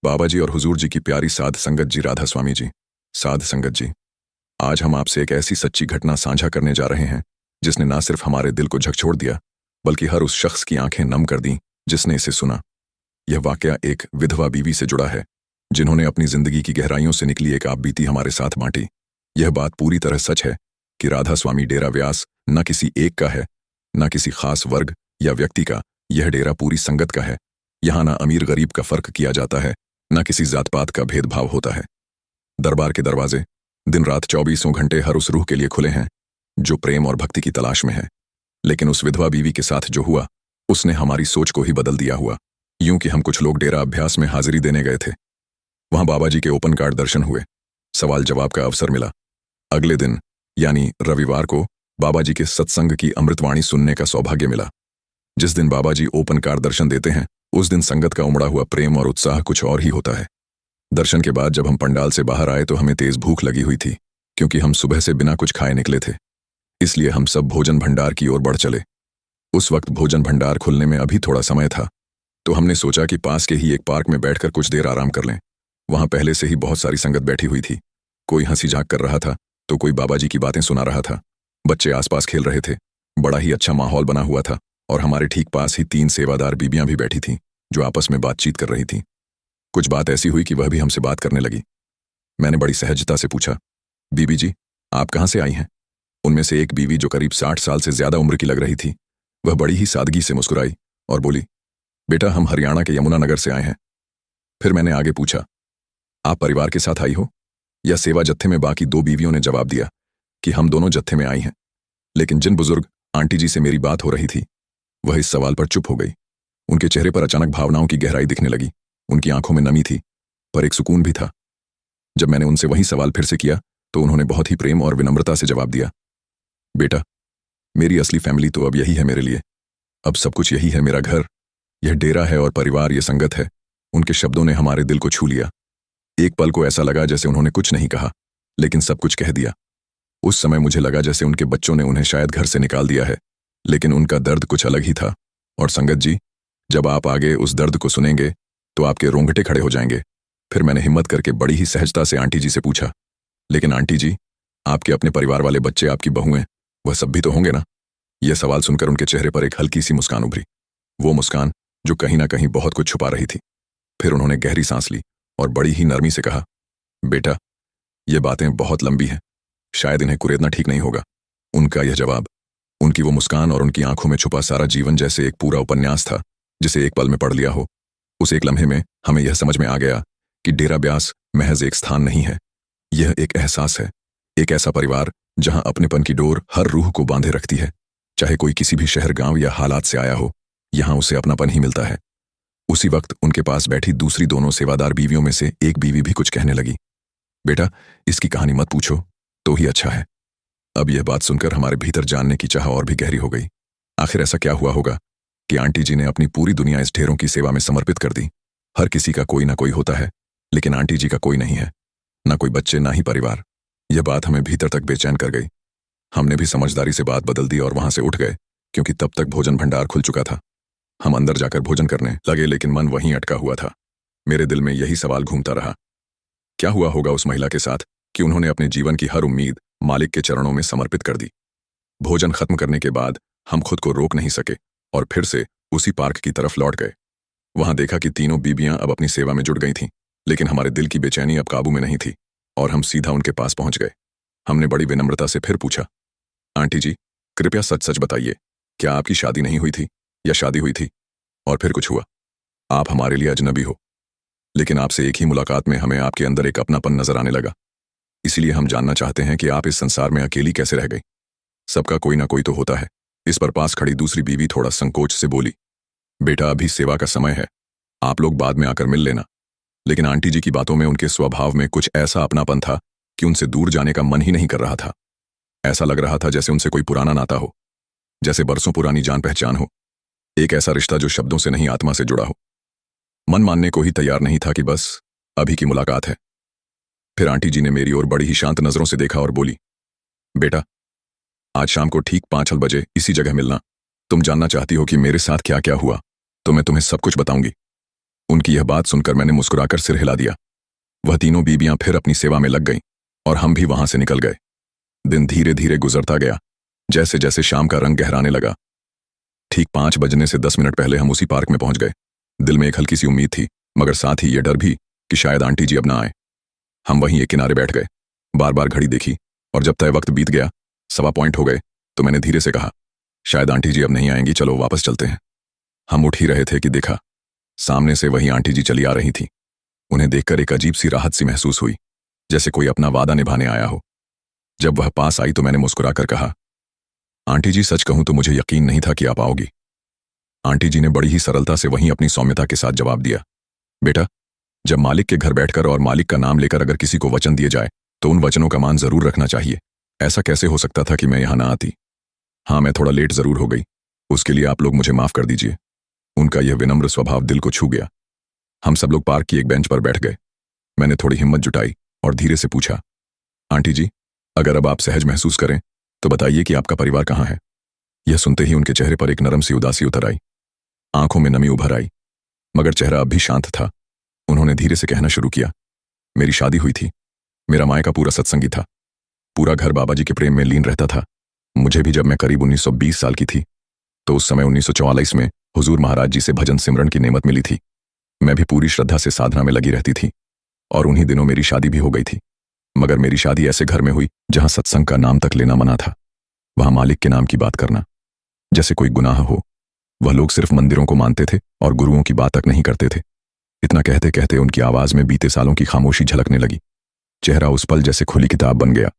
बाबा जी और हुजूर जी की प्यारी साध संगत जी, राधा स्वामी जी, साध संगत जी, आज हम आपसे एक ऐसी सच्ची घटना साझा करने जा रहे हैं जिसने ना सिर्फ हमारे दिल को झकझोर दिया बल्कि हर उस शख्स की आंखें नम कर दी जिसने इसे सुना। यह वाकया एक विधवा बीवी से जुड़ा है जिन्होंने अपनी जिंदगी की गहराइयों से निकली एक आपबीती हमारे साथ बांटी। यह बात पूरी तरह सच है कि राधा स्वामी डेरा व्यास न किसी एक का है, न किसी खास वर्ग या व्यक्ति का। यह डेरा पूरी संगत का है। यहाँ ना अमीर गरीब का फर्क किया जाता है, न किसी जात पात का भेदभाव होता है। दरबार के दरवाजे दिन रात 24 घंटे हर उस रूह के लिए खुले हैं जो प्रेम और भक्ति की तलाश में है। लेकिन उस विधवा बीवी के साथ जो हुआ उसने हमारी सोच को ही बदल दिया हुआ। यूं कि हम कुछ लोग डेरा अभ्यास में हाजिरी देने गए थे। वहां बाबा जी के ओपन कार्ड दर्शन हुए, सवाल जवाब का अवसर मिला। अगले दिन यानी रविवार को बाबा जी के सत्संग की अमृतवाणी सुनने का सौभाग्य मिला। जिस दिन बाबा जी ओपन कार्ड दर्शन देते हैं उस दिन संगत का उमड़ा हुआ प्रेम और उत्साह कुछ और ही होता है। दर्शन के बाद जब हम पंडाल से बाहर आए तो हमें तेज भूख लगी हुई थी, क्योंकि हम सुबह से बिना कुछ खाए निकले थे। इसलिए हम सब भोजन भंडार की ओर बढ़ चले। उस वक्त भोजन भंडार खुलने में अभी थोड़ा समय था, तो हमने सोचा कि पास के ही एक पार्क में बैठकर कुछ देर आराम कर लें। वहां पहले से ही बहुत सारी संगत बैठी हुई थी। कोई हंसी झाक कर रहा था तो कोई बाबा जी की बातें सुना रहा था। बच्चे आसपास खेल रहे थे। बड़ा ही अच्छा माहौल बना हुआ था और हमारे ठीक पास ही 3 सेवादार बीबियां भी बैठी थीं जो आपस में बातचीत कर रही थीं। कुछ बात ऐसी हुई कि वह भी हमसे बात करने लगी। मैंने बड़ी सहजता से पूछा, बीबी जी, आप कहाँ से आई हैं? उनमें से एक बीवी जो करीब 60 साल से ज्यादा उम्र की लग रही थी, वह बड़ी ही सादगी से मुस्कुराई और बोली, बेटा हम हरियाणा के यमुनानगर से आए हैं। फिर मैंने आगे पूछा, आप परिवार के साथ आई हो या सेवा जत्थे में? बाकी 2 बीवियों ने जवाब दिया कि हम दोनों जत्थे में आई हैं। लेकिन जिन बुजुर्ग आंटी जी से मेरी बात हो रही थी वह इस सवाल पर चुप हो गई। उनके चेहरे पर अचानक भावनाओं की गहराई दिखने लगी। उनकी आंखों में नमी थी पर एक सुकून भी था। जब मैंने उनसे वही सवाल फिर से किया तो उन्होंने बहुत ही प्रेम और विनम्रता से जवाब दिया, बेटा मेरी असली फैमिली तो अब यही है मेरे लिए। अब सब कुछ यही है, मेरा घर, यह डेरा है और परिवार, यह संगत है। उनके शब्दों ने हमारे दिल को छू लिया। एक पल को ऐसा लगा जैसे उन्होंने कुछ नहीं कहा लेकिन सब कुछ कह दिया। उस समय मुझे लगा जैसे उनके बच्चों ने उन्हें शायद घर से निकाल दिया है, लेकिन उनका दर्द कुछ अलग ही था। और संगत जी, जब आप आगे उस दर्द को सुनेंगे तो आपके रोंगटे खड़े हो जाएंगे। फिर मैंने हिम्मत करके बड़ी ही सहजता से आंटी जी से पूछा, लेकिन आंटी जी, आपके अपने परिवार वाले बच्चे, आपकी बहुएं, वह सब भी तो होंगे ना? यह सवाल सुनकर उनके चेहरे पर एक हल्की सी मुस्कान उभरी, वो मुस्कान जो कहीं ना कहीं बहुत कुछ छुपा रही थी। फिर उन्होंने गहरी सांस ली और बड़ी ही नरमी से कहा, बेटा ये बातें बहुत लंबी हैं, शायद इन्हें कुरेदना ठीक नहीं होगा। उनका यह जवाब, उनकी वो मुस्कान और उनकी आंखों में छुपा सारा जीवन जैसे एक पूरा उपन्यास था जिसे एक पल में पढ़ लिया हो। उस एक लम्हे में हमें यह समझ में आ गया कि डेरा ब्यास महज एक स्थान नहीं है, यह एक एहसास है। एक ऐसा परिवार जहां अपनेपन की डोर हर रूह को बांधे रखती है। चाहे कोई किसी भी शहर, गांव या हालात से आया हो, यहां उसे अपनापन ही मिलता है। उसी वक्त उनके पास बैठी दूसरी दोनों सेवादार बीवियों में से एक बीवी भी कुछ कहने लगी, बेटा इसकी कहानी मत पूछो तो ही अच्छा है। अब यह बात सुनकर हमारे भीतर जानने की चाह और भी गहरी हो गई। आखिर ऐसा क्या हुआ होगा कि आंटी जी ने अपनी पूरी दुनिया इस ढेरों की सेवा में समर्पित कर दी। हर किसी का कोई ना कोई होता है, लेकिन आंटी जी का कोई नहीं है, ना कोई बच्चे ना ही परिवार। यह बात हमें भीतर तक बेचैन कर गई। हमने भी समझदारी से बात बदल दी और वहां से उठ गए, क्योंकि तब तक भोजन भंडार खुल चुका था। हम अंदर जाकर भोजन करने लगे, लेकिन मन वहीं अटका हुआ था। मेरे दिल में यही सवाल घूमता रहा, क्या हुआ होगा उस महिला के साथ कि उन्होंने अपने जीवन की हर उम्मीद मालिक के चरणों में समर्पित कर दी। भोजन खत्म करने के बाद हम खुद को रोक नहीं सके और फिर से उसी पार्क की तरफ लौट गए। वहां देखा कि तीनों बीबियां अब अपनी सेवा में जुट गई थीं, लेकिन हमारे दिल की बेचैनी अब काबू में नहीं थी और हम सीधा उनके पास पहुंच गए। हमने बड़ी विनम्रता से फिर पूछा, आंटी जी कृपया सच सच बताइए, क्या आपकी शादी नहीं हुई थी या शादी हुई थी? और फिर कुछ हुआ? आप हमारे लिए अजनबी हो, लेकिन आपसे एक ही मुलाकात में हमें आपके अंदर एक अपनापन नजर आने लगा। इसलिए हम जानना चाहते हैं कि आप इस संसार में अकेली कैसे रह गई? सबका कोई ना कोई तो होता है। इस पर पास खड़ी दूसरी बीवी थोड़ा संकोच से बोली, बेटा अभी सेवा का समय है, आप लोग बाद में आकर मिल लेना। लेकिन आंटी जी की बातों में, उनके स्वभाव में कुछ ऐसा अपनापन था कि उनसे दूर जाने का मन ही नहीं कर रहा था। ऐसा लग रहा था जैसे उनसे कोई पुराना नाता हो, जैसे बरसों पुरानी जान पहचान हो, एक ऐसा रिश्ता जो शब्दों से नहीं आत्मा से जुड़ा हो। मन मानने को ही तैयार नहीं था कि बस अभी की मुलाकात है। फिर आंटी जी ने मेरी ओर बड़ी ही शांत नजरों से देखा और बोली, बेटा आज शाम को ठीक 5 बजे इसी जगह मिलना। तुम जानना चाहती हो कि मेरे साथ क्या क्या हुआ, तो मैं तुम्हें सब कुछ बताऊंगी। उनकी यह बात सुनकर मैंने मुस्कुराकर सिर हिला दिया। वह तीनों बीबियां फिर अपनी सेवा में लग गईं और हम भी वहां से निकल गए। दिन धीरे धीरे गुजरता गया। जैसे जैसे शाम का रंग गहराने लगा, ठीक 5 बजने से 10 मिनट पहले हम उसी पार्क में पहुंच गए। दिल में एक हल्की सी उम्मीद थी, मगर साथ ही यह डर भी कि शायद आंटी जी अब ना आए। हम वहीं एक किनारे बैठ गए, बार बार घड़ी देखी, और जब तय वक्त बीत गया, 1.15 पॉइंट हो गए, तो मैंने धीरे से कहा, शायद आंटी जी अब नहीं आएंगी, चलो वापस चलते हैं। हम उठ ही रहे थे कि देखा, सामने से वही आंटी जी चली आ रही थी। उन्हें देखकर एक अजीब सी राहत सी महसूस हुई, जैसे कोई अपना वादा निभाने आया हो। जब वह पास आई तो मैंने मुस्कुराकर कहा, आंटी जी सच कहूं तो मुझे यकीन नहीं था कि आप आओगी। आंटी जी ने बड़ी ही सरलता से वहीं अपनी सौम्यता के साथ जवाब दिया, बेटा, जब मालिक के घर बैठकर और मालिक का नाम लेकर अगर किसी को वचन दिए जाए तो उन वचनों का मान जरूर रखना चाहिए। ऐसा कैसे हो सकता था कि मैं यहां ना आती। हाँ, मैं थोड़ा लेट जरूर हो गई, उसके लिए आप लोग मुझे माफ कर दीजिए। उनका यह विनम्र स्वभाव दिल को छू गया। हम सब लोग पार्क की एक बेंच पर बैठ गए। मैंने थोड़ी हिम्मत जुटाई और धीरे से पूछा, आंटी जी, अगर अब आप सहज महसूस करें तो बताइए कि आपका परिवार कहाँ है। यह सुनते ही उनके चेहरे पर एक नरम सी उदासी उतर आई, आंखों में नमी उभर आई, मगर चेहरा अब भी शांत था। उन्होंने धीरे से कहना शुरू किया, मेरी शादी हुई थी, मेरा मायका पूरा सत्संगी था, पूरा घर बाबा जी के प्रेम में लीन रहता था। मुझे भी जब मैं करीब 1920 साल की थी, तो उस समय 1944 में हुजूर महाराज जी से भजन सिमरन की नेमत मिली थी। मैं भी पूरी श्रद्धा से साधना में लगी रहती थी, और उन्हीं दिनों मेरी शादी भी हो गई थी। मगर मेरी शादी ऐसे घर में हुई जहां सत्संग का नाम तक लेना मना था। वहां मालिक के नाम की बात करना जैसे कोई गुनाह हो। वह लोग सिर्फ मंदिरों को मानते थे और गुरुओं की बात तक नहीं करते थे। इतना कहते कहते उनकी आवाज में बीते सालों की खामोशी झलकने लगी। चेहरा उस पल जैसे खुली किताब बन गया,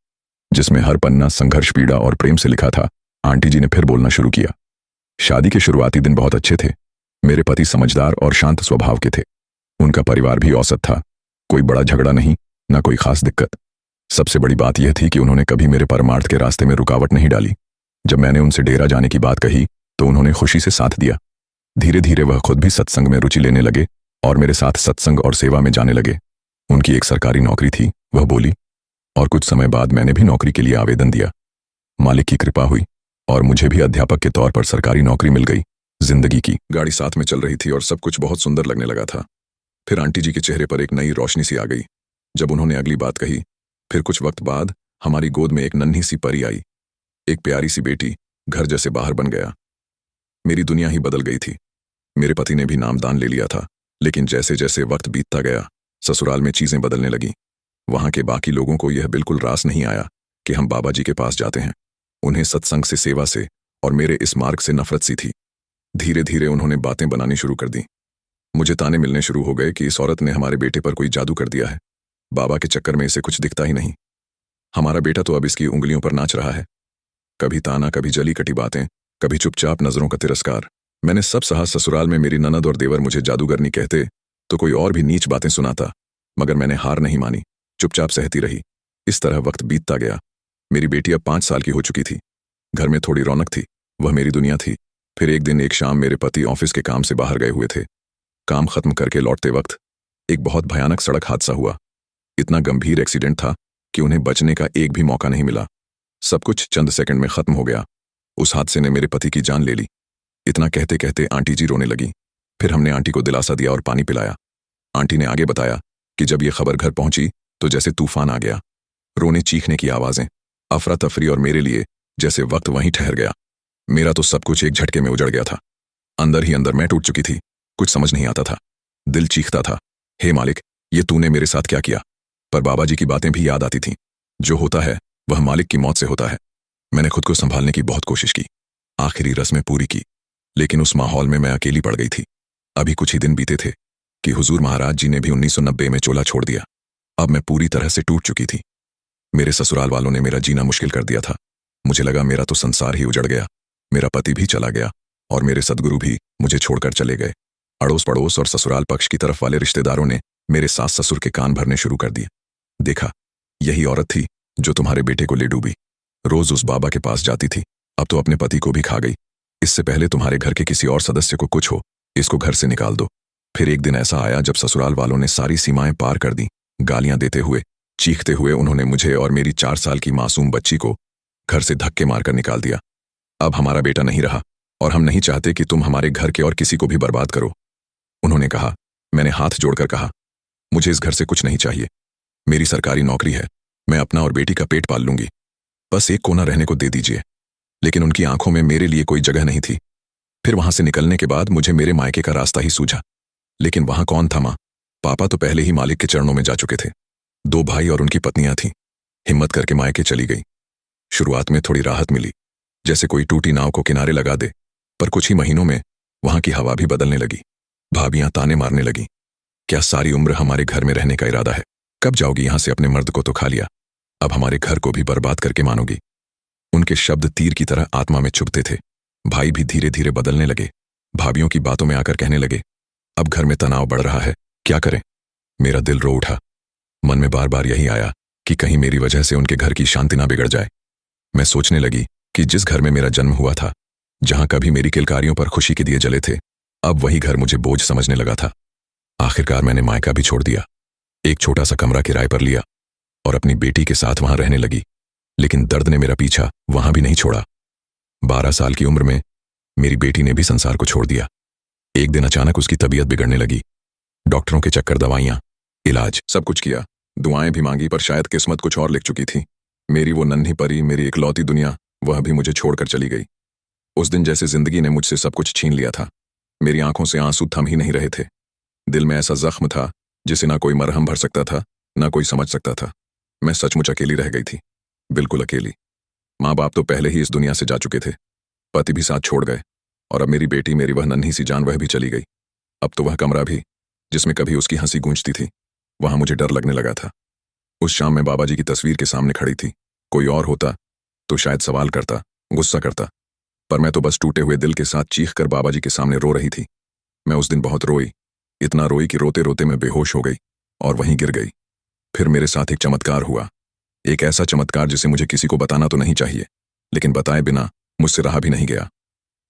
जिसमें हर पन्ना संघर्ष, पीड़ा और प्रेम से लिखा था। आंटी जी ने फिर बोलना शुरू किया, शादी के शुरुआती दिन बहुत अच्छे थे। मेरे पति समझदार और शांत स्वभाव के थे। उनका परिवार भी औसत था, कोई बड़ा झगड़ा नहीं, ना कोई खास दिक्कत। सबसे बड़ी बात यह थी कि उन्होंने कभी मेरे परमार्थ के रास्ते में रुकावट नहीं डाली। जब मैंने उनसे डेरा जाने की बात कही तो उन्होंने खुशी से साथ दिया। धीरे धीरे वह खुद भी सत्संग में रुचि लेने लगे और मेरे साथ सत्संग और सेवा में जाने लगे। उनकी एक सरकारी नौकरी थी, वह बोली, और कुछ समय बाद मैंने भी नौकरी के लिए आवेदन दिया। मालिक की कृपा हुई और मुझे भी अध्यापक के तौर पर सरकारी नौकरी मिल गई। जिंदगी की गाड़ी साथ में चल रही थी और सब कुछ बहुत सुंदर लगने लगा था। फिर आंटी जी के चेहरे पर एक नई रोशनी सी आ गई जब उन्होंने अगली बात कही। फिर कुछ वक्त बाद हमारी गोद में एक नन्ही सी परी आई, एक प्यारी सी बेटी। घर जैसे बाहर बन गया। मेरी दुनिया ही बदल गई थी। मेरे पति ने भी नामदान ले लिया था, लेकिन जैसे जैसे वक्त बीतता गया, ससुराल में चीजें बदलने लगी। वहां के बाकी लोगों को यह बिल्कुल रास नहीं आया कि हम बाबा जी के पास जाते हैं। उन्हें सत्संग से, सेवा से और मेरे इस मार्ग से नफरत सी थी। धीरे धीरे उन्होंने बातें बनानी शुरू कर दी। मुझे ताने मिलने शुरू हो गए कि इस औरत ने हमारे बेटे पर कोई जादू कर दिया है। बाबा के चक्कर में इसे कुछ दिखता ही नहीं। हमारा बेटा तो अब इसकी उंगलियों पर नाच रहा है। कभी ताना, कभी जली कटी बातें, कभी चुपचाप नजरों का तिरस्कार। मैंने सब सहा। ससुराल में मेरी ननद और देवर मुझे जादूगरनी कहते तो कोई और भी नीच बातें सुनाता, मगर मैंने हार नहीं मानी, चुपचाप सहती रही। इस तरह वक्त बीतता गया। मेरी बेटी अब 5 साल की हो चुकी थी। घर में थोड़ी रौनक थी, वह मेरी दुनिया थी। फिर एक दिन एक शाम मेरे पति ऑफिस के काम से बाहर गए हुए थे। काम खत्म करके लौटते वक्त एक बहुत भयानक सड़क हादसा हुआ। इतना गंभीर एक्सीडेंट था कि उन्हें बचने का एक भी मौका नहीं मिला। सब कुछ चंद सेकंड में खत्म हो गया। उस हादसे ने मेरे पति की जान ले ली। इतना कहते कहते आंटी जी रोने लगी। फिर हमने आंटी को दिलासा दिया और पानी पिलाया। आंटी ने आगे बताया कि जब यह खबर घर पहुंची तो जैसे तूफान आ गया। रोने चीखने की आवाजें, अफरा तफरी, और मेरे लिए जैसे वक्त वहीं ठहर गया। मेरा तो सब कुछ एक झटके में उजड़ गया था। अंदर ही अंदर मैं टूट चुकी थी। कुछ समझ नहीं आता था। दिल चीखता था, हे मालिक, ये तूने मेरे साथ क्या किया। पर बाबा जी की बातें भी याद आती थीं। जो होता है वह मालिक की मौत से होता है। मैंने खुद को संभालने की बहुत कोशिश की, आखिरी रस्में पूरी की, लेकिन उस माहौल में मैं अकेली पड़ गई थी। अभी कुछ ही दिन बीते थे कि हुजूर महाराज जी ने भी 1990 में चोला छोड़ दिया। अब मैं पूरी तरह से टूट चुकी थी। मेरे ससुराल वालों ने मेरा जीना मुश्किल कर दिया था। मुझे लगा मेरा तो संसार ही उजड़ गया। मेरा पति भी चला गया और मेरे सदगुरु भी मुझे छोड़कर चले गए। अड़ोस पड़ोस और ससुराल पक्ष की तरफ वाले रिश्तेदारों ने मेरे सास ससुर के कान भरने शुरू कर दिए। देखा, यही औरत थी जो तुम्हारे बेटे को ले डूबी। रोज उस बाबा के पास जाती थी, अब तो अपने पति को भी खा गई। इससे पहले तुम्हारे घर के किसी और सदस्य को कुछ हो, इसको घर से निकाल दो। फिर एक दिन ऐसा आया जब ससुराल वालों ने सारी सीमाएं पार कर दी। गालियां देते हुए, चीखते हुए उन्होंने मुझे और मेरी 4 साल की मासूम बच्ची को घर से धक्के मारकर निकाल दिया। अब हमारा बेटा नहीं रहा और हम नहीं चाहते कि तुम हमारे घर के और किसी को भी बर्बाद करो। उन्होंने कहा, मैंने हाथ जोड़कर कहा, मुझे इस घर से कुछ नहीं चाहिए। मेरी सरकारी नौकरी है, मैं अपना और बेटी का पेट पाल लूंगी। बस एक कोना रहने को दे दीजिए। लेकिन उनकी आंखों में मेरे लिए कोई जगह नहीं थी। फिर वहां से निकलने के बाद मुझे मेरे मायके का रास्ता ही सूझा। लेकिन वहां कौन था मां? पापा तो पहले ही मालिक के चरणों में जा चुके थे। 2 भाई और उनकी पत्नियां थीं। हिम्मत करके मायके चली गई। शुरुआत में थोड़ी राहत मिली, जैसे कोई टूटी नाव को किनारे लगा दे, पर कुछ ही महीनों में वहां की हवा भी बदलने लगी। भाभियां ताने मारने लगी, क्या सारी उम्र हमारे घर में रहने का इरादा है? कब जाओगी यहां से? अपने मर्द को तो खा लिया, अब हमारे घर को भी बर्बाद करके मानोगी। उनके शब्द तीर की तरह आत्मा में चुभते थे। भाई भी धीरे धीरे बदलने लगे। भाभियों की बातों में आकर कहने लगे, अब घर में तनाव बढ़ रहा है, क्या करें? मेरा दिल रो उठा। मन में बार बार यही आया कि कहीं मेरी वजह से उनके घर की शांति ना बिगड़ जाए। मैं सोचने लगी कि जिस घर में मेरा जन्म हुआ था, जहां कभी मेरी किलकारियों पर खुशी के दिए जले थे, अब वही घर मुझे बोझ समझने लगा था। आखिरकार मैंने मायका भी छोड़ दिया, एक छोटा सा कमरा किराए पर लिया और अपनी बेटी के साथ वहां रहने लगी। लेकिन दर्द ने मेरा पीछा वहां भी नहीं छोड़ा। 12 साल की उम्र में मेरी बेटी ने भी संसार को छोड़ दिया। एक दिन अचानक उसकी तबीयत बिगड़ने लगी। डॉक्टरों के चक्कर, दवाइयां, इलाज, सब कुछ किया। दुआएं भी मांगी, पर शायद किस्मत कुछ और लिख चुकी थी। मेरी वो नन्ही परी, मेरी इकलौती दुनिया, वह भी मुझे छोड़कर चली गई। उस दिन जैसे जिंदगी ने मुझसे सब कुछ छीन लिया था। मेरी आंखों से आंसू थम ही नहीं रहे थे। दिल में ऐसा जख्म था जिसे ना कोई मरहम भर सकता था, ना कोई समझ सकता था। मैं सचमुच अकेली रह गई थी, बिल्कुल अकेली। माँ बाप तो पहले ही इस दुनिया से जा चुके थे, पति भी साथ छोड़ गए, और अब मेरी बेटी, मेरी वह नन्ही सी जान, वह भी चली गई। अब तो वह कमरा भी जिसमें कभी उसकी हंसी गूंजती थी, वहां मुझे डर लगने लगा था। उस शाम मैं बाबा जी की तस्वीर के सामने खड़ी थी। कोई और होता तो शायद सवाल करता, गुस्सा करता, पर मैं तो बस टूटे हुए दिल के साथ चीख कर बाबा जी के सामने रो रही थी। मैं उस दिन बहुत रोई, इतना रोई कि रोते रोते मैं बेहोश हो गई और वहीं गिर गई। फिर मेरे साथ एक चमत्कार हुआ, एक ऐसा चमत्कार जिसे मुझे किसी को बताना तो नहीं चाहिए, लेकिन बताए बिना मुझसे रहा भी नहीं गया।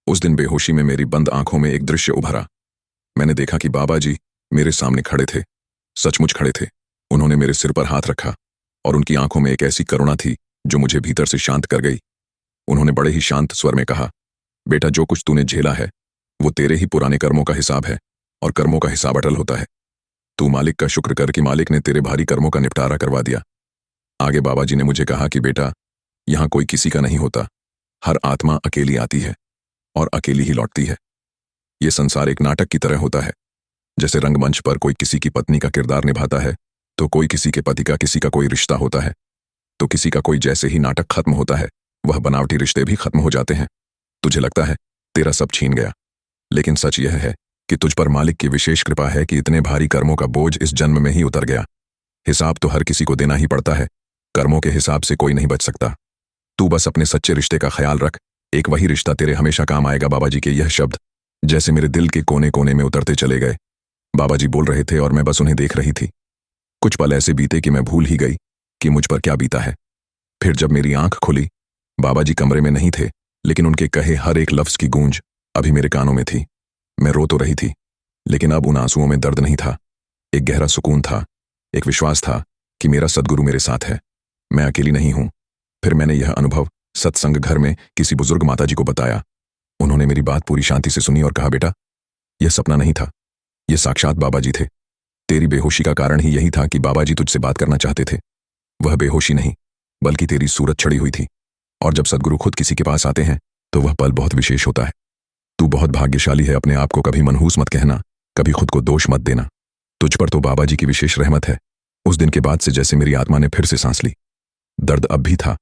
उस दिन बेहोशी में मेरी बंद आंखों में एक दृश्य उभरा। मैंने देखा कि बाबा जी मेरे सामने खड़े थे, सचमुच खड़े थे। उन्होंने मेरे सिर पर हाथ रखा और उनकी आंखों में एक ऐसी करुणा थी जो मुझे भीतर से शांत कर गई। उन्होंने बड़े ही शांत स्वर में कहा, बेटा, जो कुछ तूने झेला है वो तेरे ही पुराने कर्मों का हिसाब है, और कर्मों का हिसाब अटल होता है। तू मालिक का शुक्र कर कि मालिक ने तेरे भारी कर्मों का निपटारा करवा दिया। आगे बाबा जी ने मुझे कहा कि बेटा, यहां कोई किसी का नहीं होता। हर आत्मा अकेली आती है और अकेली ही लौटती है। ये संसार एक नाटक की तरह होता है। जैसे रंगमंच पर कोई किसी की पत्नी का किरदार निभाता है, तो कोई किसी के पति का किसी का कोई रिश्ता होता है, तो किसी का कोई। जैसे ही नाटक खत्म होता है, वह बनावटी रिश्ते भी खत्म हो जाते हैं। तुझे लगता है तेरा सब छीन गया, लेकिन सच यह है कि तुझ पर मालिक की विशेष कृपा है कि इतने भारी कर्मों का बोझ इस जन्म में ही उतर गया। हिसाब तो हर किसी को देना ही पड़ता है, कर्मों के हिसाब से कोई नहीं बच सकता। तू बस अपने सच्चे रिश्ते का ख्याल रख, एक वही रिश्ता तेरे हमेशा काम आएगा। बाबा जी के यह शब्द जैसे मेरे दिल के कोने कोने में उतरते चले गए। बाबा जी बोल रहे थे और मैं बस उन्हें देख रही थी। कुछ पल ऐसे बीते कि मैं भूल ही गई कि मुझ पर क्या बीता है। फिर जब मेरी आंख खुली, बाबा जी कमरे में नहीं थे, लेकिन उनके कहे हर एक लफ्ज की गूंज अभी मेरे कानों में थी। मैं रो तो रही थी, लेकिन अब उन आंसुओं में दर्द नहीं था, एक गहरा सुकून था, एक विश्वास था कि मेरा सद्गुरु मेरे साथ है, मैं अकेली नहीं हूं। फिर मैंने यह अनुभव सत्संग घर में किसी बुजुर्ग माता जी को बताया। उन्होंने मेरी बात पूरी शांति से सुनी और कहा, बेटा, यह सपना नहीं था, यह साक्षात बाबा जी थे। तेरी बेहोशी का कारण ही यही था कि बाबा जी तुझसे बात करना चाहते थे। वह बेहोशी नहीं, बल्कि तेरी सूरत छड़ी हुई थी। और जब सद्गुरु खुद किसी के पास आते हैं तो वह पल बहुत विशेष होता है। तू बहुत भाग्यशाली है। अपने आप को कभी मनहूस मत कहना, कभी खुद को दोष मत देना। तुझ पर तो बाबा जी की विशेष रहमत है। उस दिन के बाद से जैसे मेरी आत्मा ने फिर से सांस ली। दर्द अब भी था,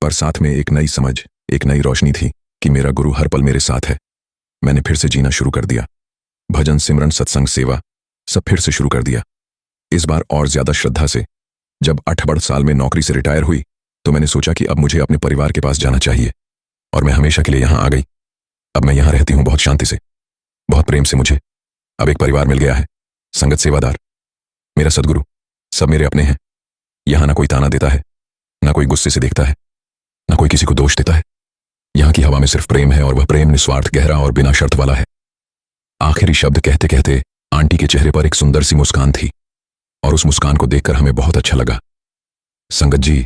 पर साथ में एक नई समझ, एक नई रोशनी थी कि मेरा गुरु हर पल मेरे साथ है। मैंने फिर से जीना शुरू कर दिया। भजन, सिमरन, सत्संग, सेवा सब फिर से शुरू कर दिया। इस बार और ज्यादा श्रद्धा से। जब 8 साल में नौकरी से रिटायर हुई तो मैंने सोचा कि अब मुझे अपने परिवार के पास जाना चाहिए, और मैं हमेशा के लिए यहां आ गई। अब मैं यहां रहती हूं बहुत शांति से, बहुत प्रेम से। मुझे अब एक परिवार मिल गया है, संगत, सेवादार, मेरा सद्गुरु, सब मेरे अपने हैं। यहां ना कोई ताना देता है, ना कोई गुस्से से देखता है, ना कोई किसी को दोष देता है। यहां की हवा में सिर्फ प्रेम है, और वह प्रेम निस्वार्थ, गहरा और बिना शर्त वाला है। आखिरी शब्द कहते कहते आंटी के चेहरे पर एक सुंदर सी मुस्कान थी, और उस मुस्कान को देखकर हमें बहुत अच्छा लगा। संगत जी,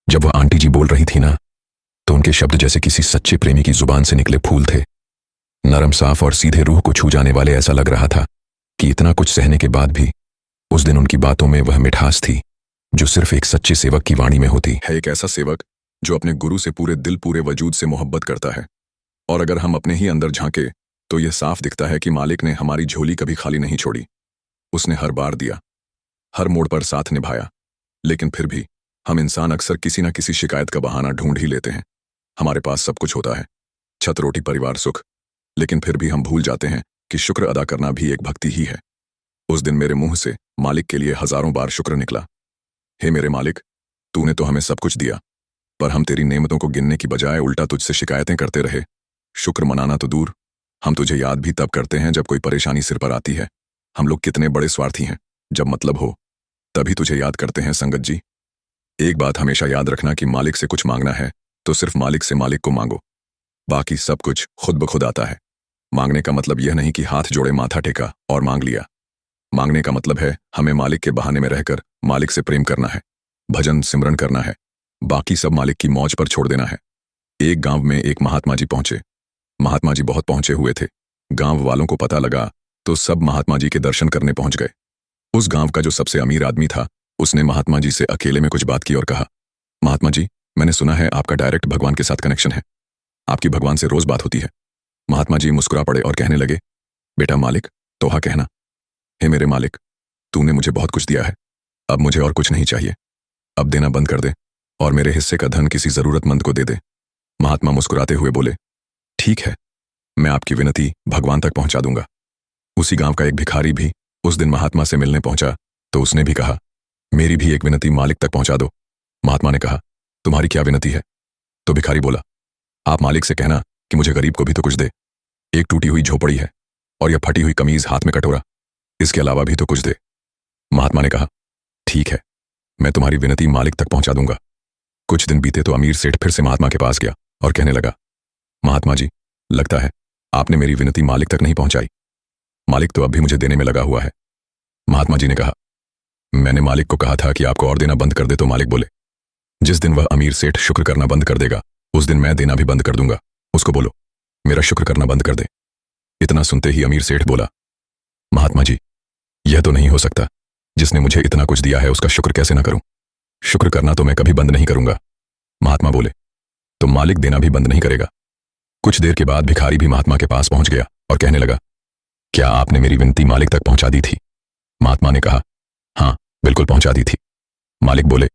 जब वह आंटी जी बोल रही थी ना, तो उनके शब्द जैसे किसी सच्चे प्रेमी की जुबान से निकले फूल थे। नरम, साफ और सीधे, रूह को छू जाने वाले। ऐसा लग रहा था कि इतना कुछ सहने के बाद भी उस दिन उनकी बातों में वह मिठास थी जो सिर्फ एक सच्चे सेवक की वाणी में होती है। एक ऐसा सेवक जो अपने गुरु से पूरे दिल पूरे वजूद से मोहब्बत करता है, और अगर हम अपने ही अंदर झांके तो यह साफ दिखता है कि मालिक ने हमारी झोली कभी खाली नहीं छोड़ी। उसने हर बार दिया, हर मोड़ पर साथ निभाया, लेकिन फिर भी हम इंसान अक्सर किसी न किसी शिकायत का बहाना ढूंढ ही लेते हैं। हमारे पास सब कुछ होता है, छत रोटी परिवार सुख, लेकिन फिर भी हम भूल जाते हैं कि शुक्र अदा करना भी एक भक्ति ही है। उस दिन मेरे मुंह से मालिक के लिए हजारों बार शुक्र निकला। हे मेरे मालिक, तूने तो हमें सब कुछ दिया, पर हम तेरी नेमतों को गिनने की बजाय उल्टा तुझसे शिकायतें करते रहे। शुक्र मनाना तो दूर, हम तुझे याद भी तब करते हैं जब कोई परेशानी सिर पर आती है। हम लोग कितने बड़े स्वार्थी हैं, जब मतलब हो तभी तुझे याद करते हैं। संगत जी, एक बात हमेशा याद रखना कि मालिक से कुछ मांगना है तो सिर्फ मालिक से मालिक को मांगो, बाकी सब कुछ खुद ब खुद आता है। मांगने का मतलब यह नहीं कि हाथ जोड़े माथा टेका और मांग लिया। मांगने का मतलब है हमें मालिक के बहाने में रहकर मालिक से प्रेम करना है, भजन सिमरन करना है, बाकी सब मालिक की मौज पर छोड़ देना है। एक गांव में एक महात्मा जी पहुंचे। महात्मा जी बहुत पहुंचे हुए थे। गांव वालों को पता लगा तो सब महात्मा जी के दर्शन करने पहुंच गए। उस गांव का जो सबसे अमीर आदमी था, उसने महात्मा जी से अकेले में कुछ बात की और कहा, महात्मा जी, मैंने सुना है आपका डायरेक्ट भगवान के साथ कनेक्शन है, आपकी भगवान से रोज बात होती है। महात्मा जी मुस्कुरा पड़े और कहने लगे, बेटा मालिक तोहा कहना। हे मेरे मालिक, तूने मुझे बहुत कुछ दिया है, अब मुझे और कुछ नहीं चाहिए। अब देना बंद कर दे और मेरे हिस्से का धन किसी जरूरतमंद को दे दे। महात्मा मुस्कुराते हुए बोले, ठीक है, मैं आपकी विनती भगवान तक पहुंचा दूंगा। उसी गांव का एक भिखारी भी उस दिन महात्मा से मिलने पहुंचा तो उसने भी कहा, मेरी भी एक विनती मालिक तक पहुंचा दो। महात्मा ने कहा, तुम्हारी क्या विनती है? तो भिखारी बोला, आप मालिक से कहना कि मुझे गरीब को भी तो कुछ दे। एक टूटी हुई झोपड़ी है और यह फटी हुई कमीज, हाथ में कटोरा, इसके अलावा भी तो कुछ दे। महात्मा ने कहा, ठीक है, मैं तुम्हारी विनती मालिक तक पहुंचा दूंगा। कुछ दिन बीते तो अमीर सेठ फिर से महात्मा के पास गया और कहने लगा, महात्मा जी, लगता है आपने मेरी विनती मालिक तक नहीं पहुंचाई। मालिक तो अब भी मुझे देने में लगा हुआ है। महात्मा जी ने कहा, मैंने मालिक को कहा था कि आपको और देना बंद कर दे, तो मालिक बोले, जिस दिन वह अमीर सेठ शुक्र करना बंद कर देगा उस दिन मैं देना भी बंद कर दूंगा। उसको बोलो मेरा शुक्र करना बंद कर दे। इतना सुनते ही अमीर सेठ बोला, महात्मा जी, यह तो नहीं हो सकता, जिसने मुझे इतना कुछ दिया है उसका शुक्र कैसे ना करूं? शुक्र करना तो मैं कभी बंद नहीं करूंगा। महात्मा बोले, तो मालिक देना भी बंद नहीं करेगा। कुछ देर के बाद भिखारी भी महात्मा के पास पहुंच गया और कहने लगा, क्या आपने मेरी विनती मालिक तक पहुंचा दी थी? महात्मा ने कहा, हाँ बिल्कुल पहुंचा दी थी। मालिक बोले,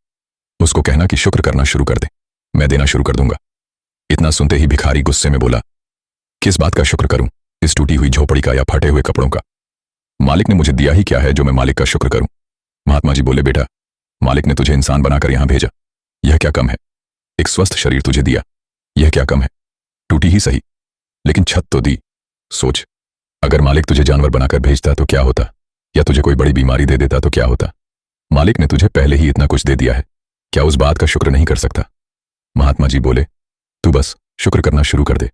उसको कहना कि शुक्र करना शुरू कर दे, मैं देना शुरू कर दूंगा। इतना सुनते ही भिखारी गुस्से में बोला, किस बात का शुक्र करूं, इस टूटी हुई झोपड़ी का या फटे हुए कपड़ों का? मालिक ने मुझे दिया ही क्या है जो मैं मालिक का शुक्र करूं? महात्मा जी बोले, बेटा, मालिक ने तुझे इंसान बनाकर यहां भेजा, यह क्या कम है? एक स्वस्थ शरीर तुझे दिया, यह क्या कम है? टूटी ही सही, लेकिन छत तो दी। सोच, अगर मालिक तुझे जानवर बनाकर भेजता तो क्या होता, या तुझे कोई बड़ी बीमारी दे देता तो क्या होता? मालिक ने तुझे पहले ही इतना कुछ दे दिया है, क्या उस बात का शुक्र नहीं कर सकता? महात्मा जी बोले, तू बस शुक्र करना शुरू कर दे,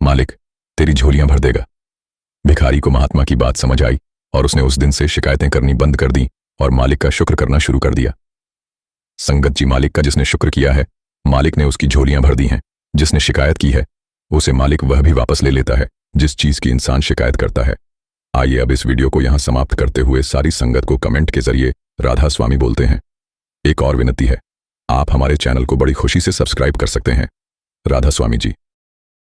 मालिक तेरी झोलियां भर देगा। भिखारी को महात्मा की बात समझ आई और उसने उस दिन से शिकायतें करनी बंद कर दी और मालिक का शुक्र करना शुरू कर दिया। संगत जी, मालिक का जिसने शुक्र किया है, मालिक ने उसकी झोलियां भर दी हैं। जिसने शिकायत की है, उसे मालिक वह भी वापस ले लेता है जिस चीज की इंसान शिकायत करता है। आइए अब इस वीडियो को यहां समाप्त करते हुए सारी संगत को कमेंट के जरिए राधा स्वामी बोलते हैं। एक और विनती है, आप हमारे चैनल को बड़ी खुशी से सब्सक्राइब कर सकते हैं। राधा स्वामी जी।